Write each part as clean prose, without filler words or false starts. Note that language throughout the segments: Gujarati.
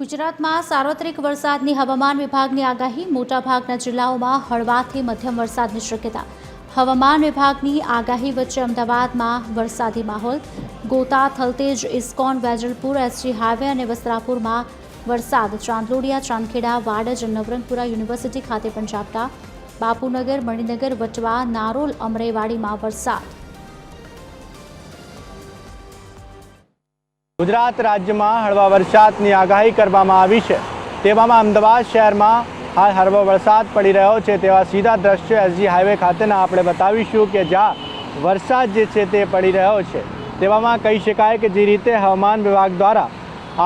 ગુજરાતમાં સાર્વત્રિક વરસાદની હવામાન વિભાગની આગાહી। મોટાભાગના જિલ્લાઓમાં હળવાથી મધ્યમ વરસાદની શક્યતા। હવામાન વિભાગની આગાહી વચ્ચે અમદાવાદમાં વરસાદી માહોલ। ગોતા, થલતેજ, ઇસ્કોન, વેજલપુર, એસજી હાઈવે અને વસ્ત્રાપુરમાં વરસાદ। ચાંદલોડિયા, ચાંદખેડા, વાડજ, નવરંગપુરા યુનિવર્સિટી ખાતે પણ ઝાપટા। બાપુનગર, મણિનગર, વટવા, નારોલ, અમરેવાડીમાં વરસાદ। गुजरात राज्य में हळवा वरसादनी आगाही करवामां आवी छे। तेवामां अमदावाद शहर में हाल हळवो वरसाद पड़ी रह्यो छे। तेवा सीधा दृश्य एसजी हाईवे खातेना आपणे बतावीशुं के ज्यां वरसाद जे छे ते पड़ी रह्यो छे। तेवामां कही शकाय के जे रीते हवामान विभाग द्वारा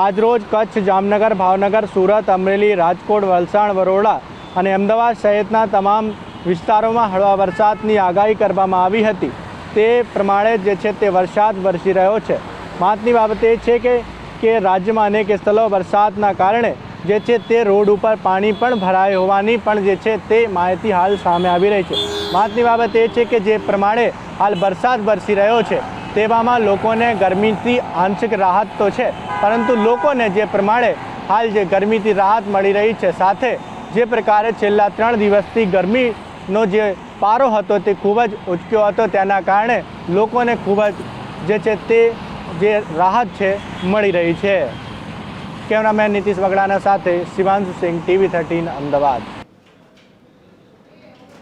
આજરોજ કચ્છ, જામનગર, ભાવનગર, સુરત, અમરેલી, રાજકોટ, વલસાડ, વડોદરા અને અમદાવાદ સહિતના તમામ વિસ્તારોમાં હળવા વરસાદની આગાહી કરવામાં આવી હતી। તે પ્રમાણે જે છે તે વરસાદ વરસી રહ્યો છે। મહત્વની બાબત એ છે કે રાજ્યમાં અનેક સ્થળો વરસાદના કારણે જે છે તે રોડ ઉપર પાણી પણ ભરાય હોવાની પણ જે છે તે માહિતી હાલ સામે આવી રહી છે। મહત્વની બાબત એ છે કે જે પ્રમાણે હાલ વરસાદ વરસી રહ્યો છે તેવામાં લોકોને ગરમીથી આંશિક રાહત તો છે, પરંતુ લોકોને જે પ્રમાણે હાલ જે ગરમીથી રાહત મળી રહી છે, સાથે જે પ્રકારે છેલ્લા 3 દિવસથી ગરમીનો જે પારો હતો તે ખૂબ જ ઉચક્યો હતો, તેના કારણે લોકોને ખૂબ જ જે છે તે જે રાહત છે મળી રહી છે। કેમેરામેન નીતિશ વગડાના સાથે શિવાંશુ સિંહ, TV13 અમદાવાદ।